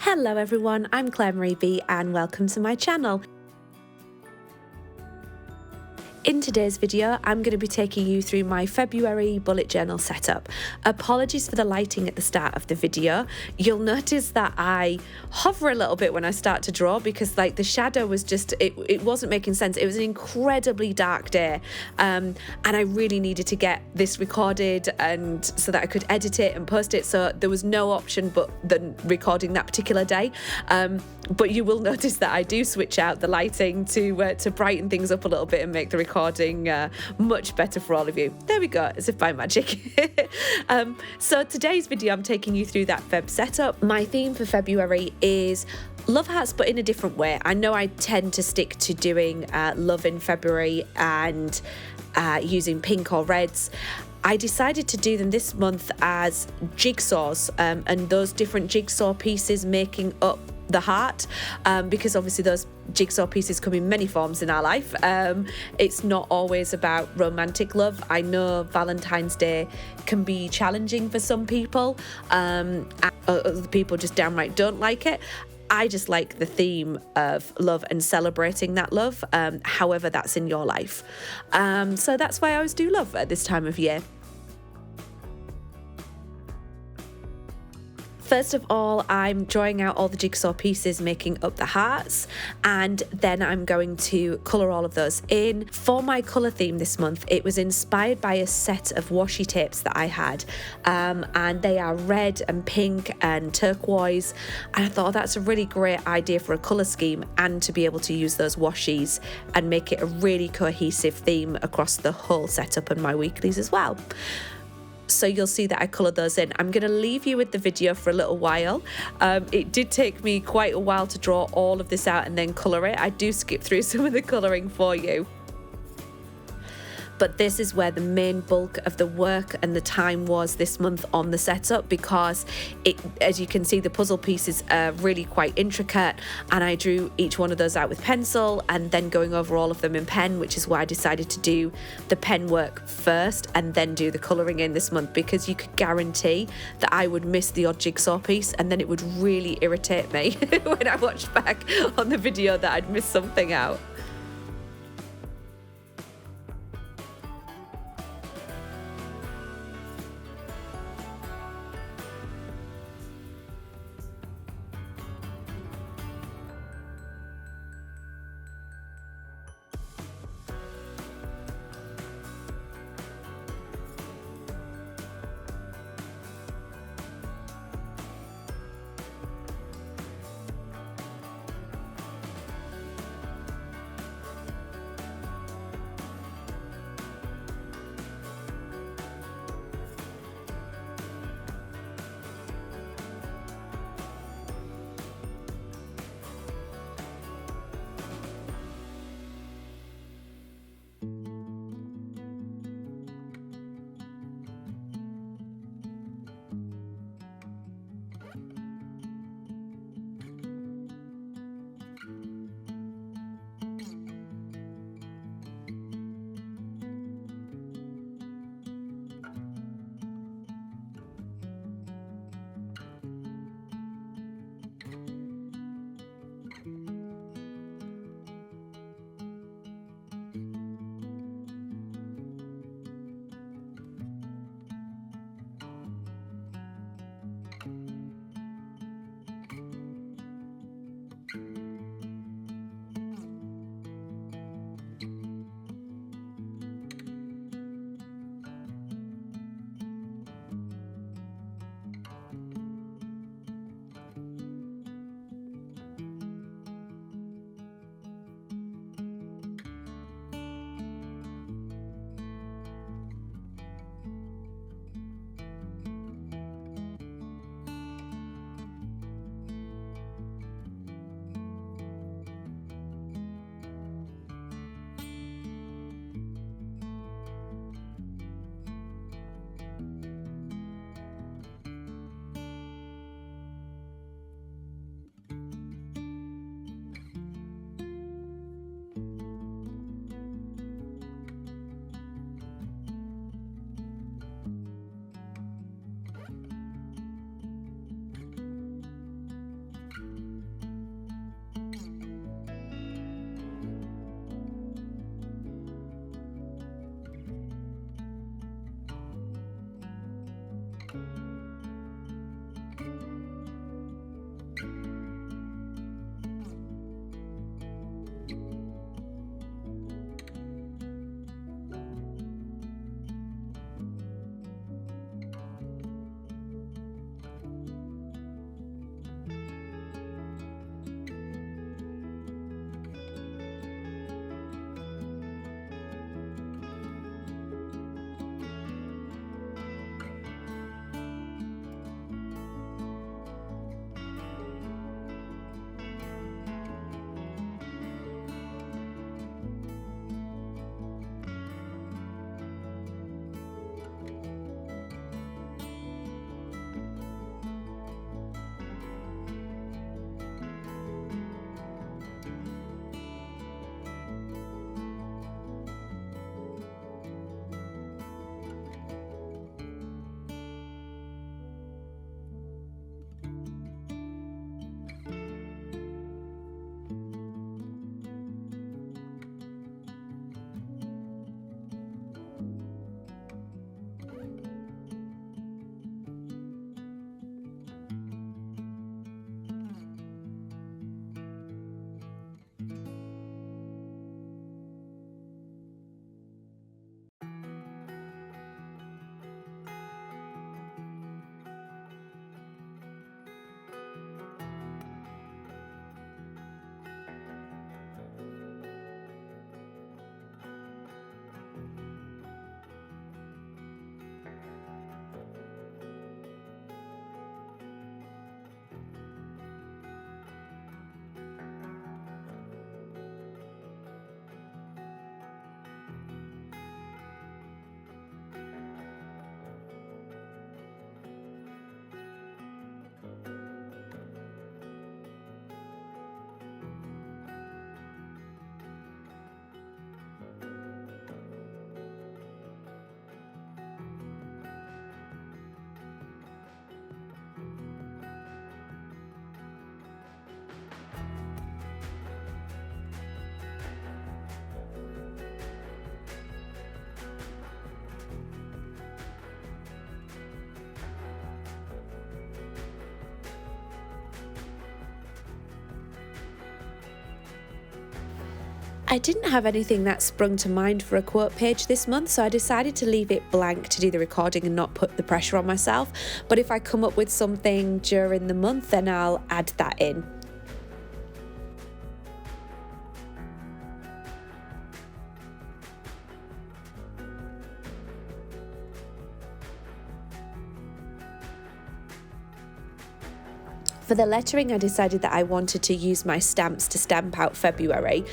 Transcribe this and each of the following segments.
Hello everyone, I'm Claire Marie B and welcome to my channel. In today's video, I'm going to be taking you through my February bullet journal setup. Apologies for the lighting at the start of the video. You'll notice that I hover a little bit when I start to draw because the shadow was just, it wasn't making sense. It was an incredibly dark day and I really needed to get this recorded and so that I could edit it and post it. So there was no option but than recording that particular day. But you will notice that I do switch out the lighting to brighten things up a little bit and make the recording much better for all of you. There we go, as if by magic. So today's video, I'm taking you through that Feb setup. My theme for February is love hearts, but in a different way. I know I tend to stick to doing love in February and using pink or reds. I decided to do them this month as jigsaws and those different jigsaw pieces making up the heart, because obviously those jigsaw pieces come in many forms in our life. It's not always about romantic love. I know Valentine's Day can be challenging for some people. Other people just downright don't like it. I just like the theme of love and celebrating that love, however that's in your life. So that's why I always do love at this time of year. First of all, I'm drawing out all the jigsaw pieces making up the hearts, and then I'm going to colour all of those in. For my colour theme this month, it was inspired by a set of washi tapes that I had, and they are red and pink and turquoise, and I thought that's a really great idea for a colour scheme and to be able to use those washies and make it a really cohesive theme across the whole setup and my weeklies as well. So you'll see that I coloured those in. I'm going to leave you with the video for a little while. It did take me quite a while to draw all of this out and then colour it. I do skip through some of the colouring for you. But this is where the main bulk of the work and the time was this month on the setup, because as you can see, the puzzle pieces are really quite intricate, and I drew each one of those out with pencil and then going over all of them in pen, which is why I decided to do the pen work first and then do the colouring in this month, because you could guarantee that I would miss the odd jigsaw piece and then it would really irritate me when I watched back on the video that I'd missed something out. I didn't have anything that sprung to mind for a quote page this month, so I decided to leave it blank to do the recording and not put the pressure on myself. But if I come up with something during the month, then I'll add that in. For the lettering, I decided that I wanted to use my stamps to stamp out February,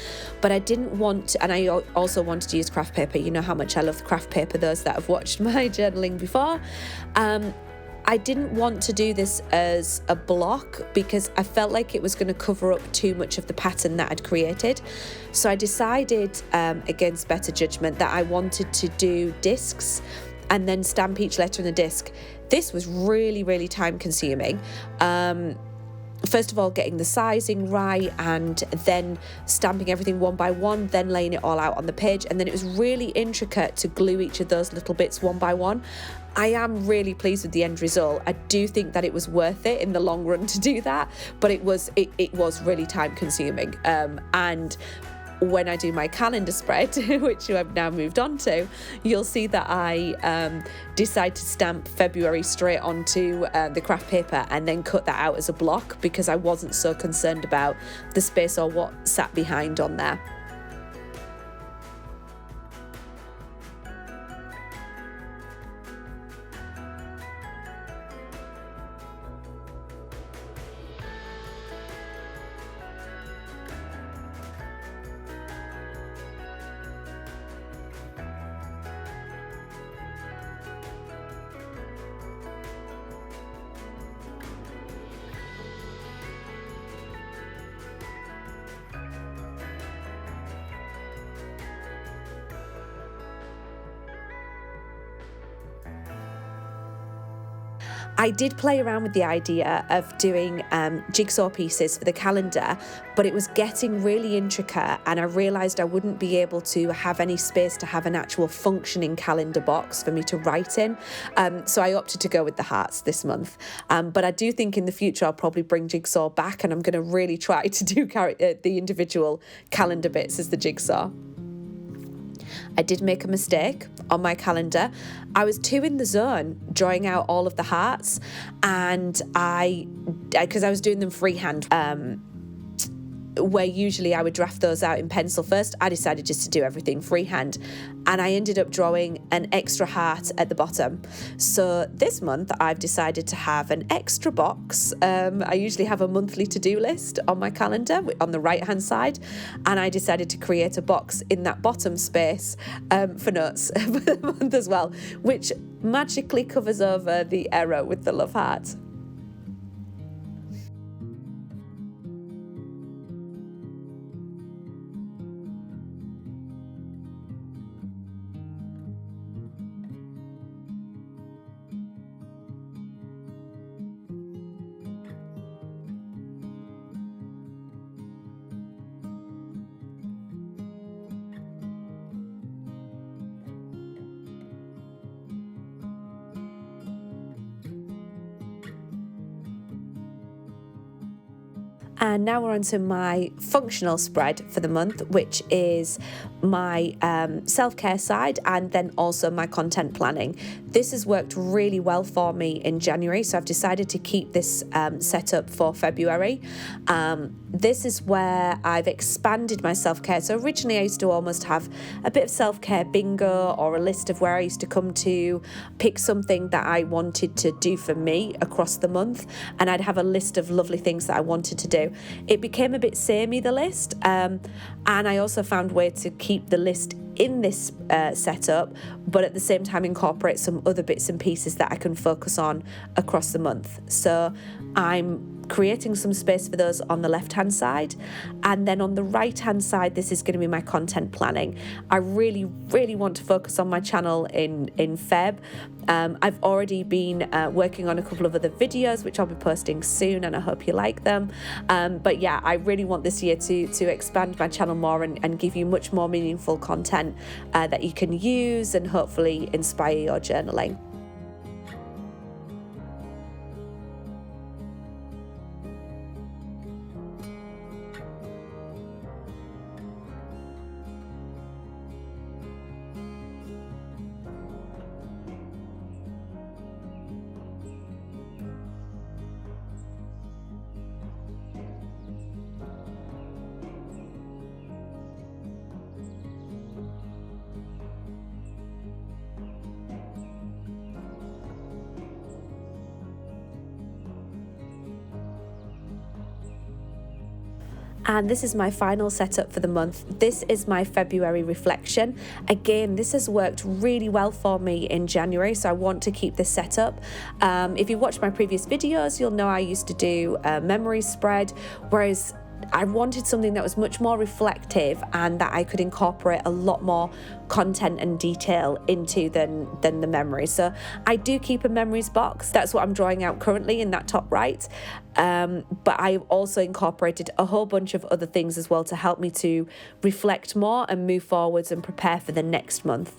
but I didn't want to, and I also wanted to use craft paper. You know how much I love craft paper, those that have watched my journaling before. I didn't want to do this as a block because I felt like it was going to cover up too much of the pattern that I'd created. So I decided, against better judgment, that I wanted to do discs and then stamp each letter in the disc. This was really, really time consuming. First of all, getting the sizing right and then stamping everything one by one, then laying it all out on the page. And then it was really intricate to glue each of those little bits one by one. I am really pleased with the end result. I do think that it was worth it in the long run to do that, but it was really time consuming. And when I do my calendar spread, which I've now moved on to, you'll see that I decide to stamp February straight onto the craft paper and then cut that out as a block because I wasn't so concerned about the space or what sat behind on there. I did play around with the idea of doing jigsaw pieces for the calendar, but it was getting really intricate and I realised I wouldn't be able to have any space to have an actual functioning calendar box for me to write in. So I opted to go with the hearts this month. But I do think in the future I'll probably bring jigsaw back and I'm going to really try to do the individual calendar bits as the jigsaw. I did make a mistake on my calendar. I was too in the zone drawing out all of the hearts, and because I was doing them freehand, where usually I would draft those out in pencil first, I decided just to do everything freehand, and I ended up drawing an extra heart at the bottom. So this month I've decided to have an extra box. I usually have a monthly to-do list on my calendar on the right hand side, and I decided to create a box in that bottom space for notes for the month as well, which magically covers over the error with the love heart. And now we're on to my functional spread for the month, which is my self-care side and then also my content planning. This has worked really well for me in January, so I've decided to keep this set up for February. This is where I've expanded my self-care. So originally I used to almost have a bit of self-care bingo or a list of where I used to come to, pick something that I wanted to do for me across the month, and I'd have a list of lovely things that I wanted to do. It became a bit samey, the list, and I also found a way to keep the list in this setup, but at the same time incorporate some other bits and pieces that I can focus on across the month. So I'm creating some space for those on the left hand side, and then on the right hand side this is going to be my content planning. I really want to focus on my channel in Feb. I've already been working on a couple of other videos which I'll be posting soon, and I hope you like them, but yeah, I really want this year to expand my channel more and give you much more meaningful content that you can use and hopefully inspire your journaling. And this is my final setup for the month. This is my February reflection. Again, this has worked really well for me in January, so I want to keep this setup. If you watched my previous videos, you'll know I used to do a memory spread, whereas I wanted something that was much more reflective and that I could incorporate a lot more content and detail into than the memories. So I do keep a memories box. That's what I'm drawing out currently in that top right. But I've also incorporated a whole bunch of other things as well to help me to reflect more and move forwards and prepare for the next month.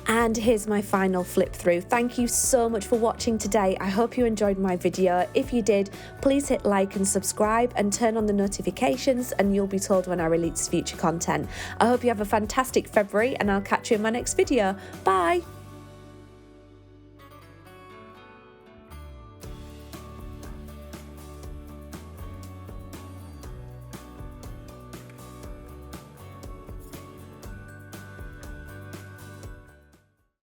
And here's my final flip through. Thank you so much for watching today. I hope you enjoyed my video. If you did, please hit like and subscribe and turn on the notifications and you'll be told when I release future content. I hope you have a fantastic February and I'll catch you in my next video. Bye!